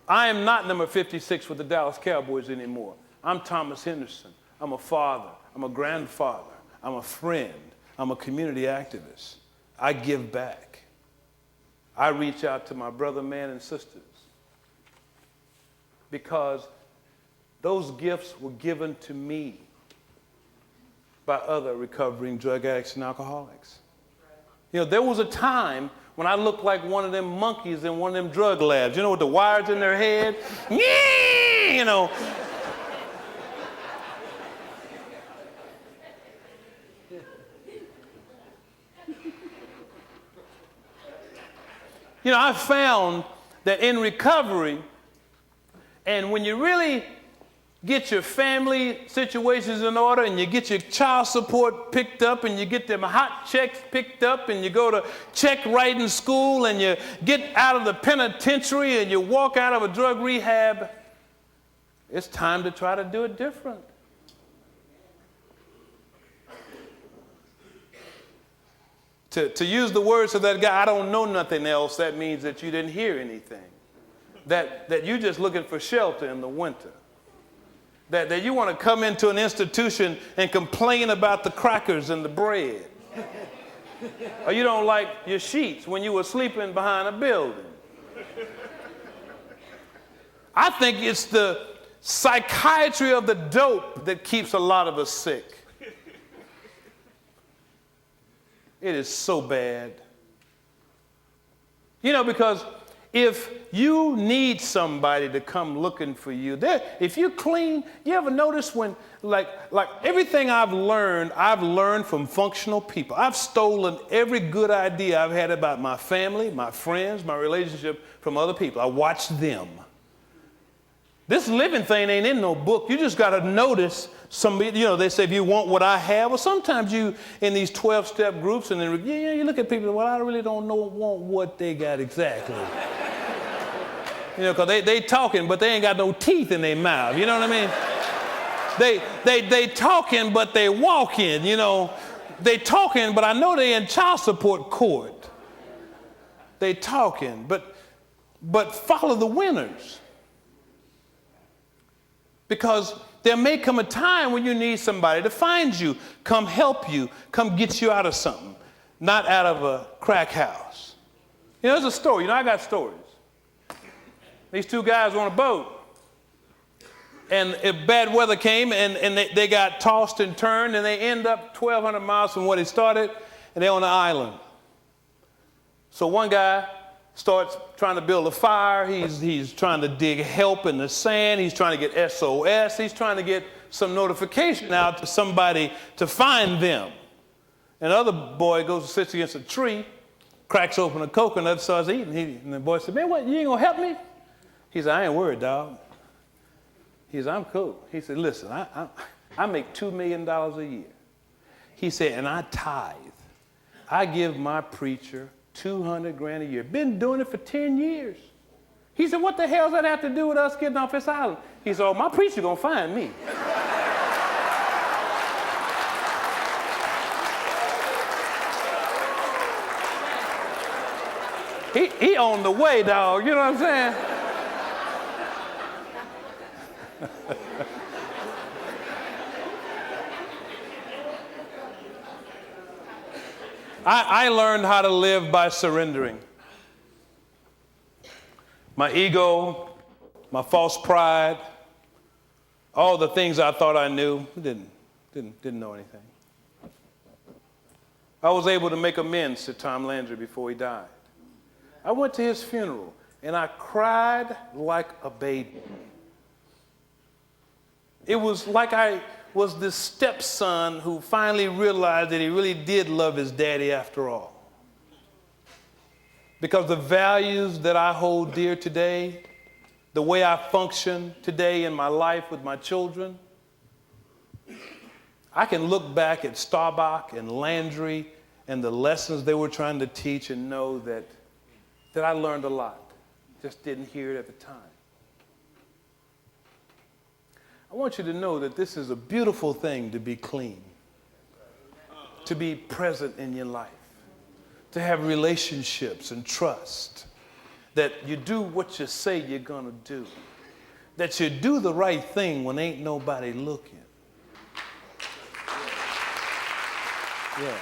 I am not number 56 with the Dallas Cowboys anymore. I'm Thomas Henderson. I'm a father. I'm a grandfather. I'm a friend. I'm a community activist. I give back. I reach out to my brother, man, and sisters because those gifts were given to me by other recovering drug addicts and alcoholics. You know, there was a time when I looked like one of them monkeys in one of them drug labs, you know, with the wires in their head. You know. You know, I found that in recovery, and when you really get your family situations in order and you get your child support picked up and you get them hot checks picked up and you go to check writing school and you get out of the penitentiary and you walk out of a drug rehab, it's time to try to do it different. To use the words of that guy, I don't know nothing else, that means that you didn't hear anything. That you're just looking for shelter in the winter. That you want to come into an institution and complain about the crackers and the bread. Or you don't like your sheets when you were sleeping behind a building. I think it's the psychiatry of the dope that keeps a lot of us sick. It is so bad. You know, because if you need somebody to come looking for you, if you're clean, you ever notice when, like everything I've learned from functional people. I've stolen every good idea I've had about my family, my friends, my relationship from other people. I watch them. This living thing ain't in no book. You just got to notice somebody, you know, they say, if you want what I have, or sometimes you, in these 12-step groups, and then you look at people, well, I really don't want what they got exactly. You know, because they talking, but they ain't got no teeth in their mouth. You know what I mean? They talking, but they walking, you know. They talking, but I know they in child support court. They talking, but follow the winners. Because there may come a time when you need somebody to find you, come help you, come get you out of something, not out of a crack house. You know, there's a story. You know, I got stories. These two guys were on a boat, and if bad weather came, and they got tossed and turned, and they end up 1,200 miles from where they started, and they're on an island. So one guy starts trying to build a fire. He's trying to dig help in the sand. He's trying to get SOS. He's trying to get some notification out to somebody to find them. And the other boy goes and sits against a tree, cracks open a coconut, starts eating. And the boy said, man, what, you ain't gonna help me? He said, I ain't worried, dog. He said, I'm cool. He said, listen, I make $2 million a year. He said, and I tithe. I give my preacher $200,000 a year. Been doing it for 10 years. He said, what the hell does that have to do with us getting off this island? He said, oh, my preacher gonna find me. He on the way, dog. You know what I'm saying? I learned how to live by surrendering. My ego, my false pride, all the things I thought I knew, didn't know anything. I was able to make amends to Tom Landry before he died. I went to his funeral and I cried like a baby. It was like I was this stepson who finally realized that he really did love his daddy after all. Because the values that I hold dear today, the way I function today in my life with my children, I can look back at Starbuck and Landry and the lessons they were trying to teach and know that I learned a lot, just didn't hear it at the time. I want you to know that this is a beautiful thing to be clean, to be present in your life, to have relationships and trust, that you do what you say you're going to do, that you do the right thing when ain't nobody looking. Yeah.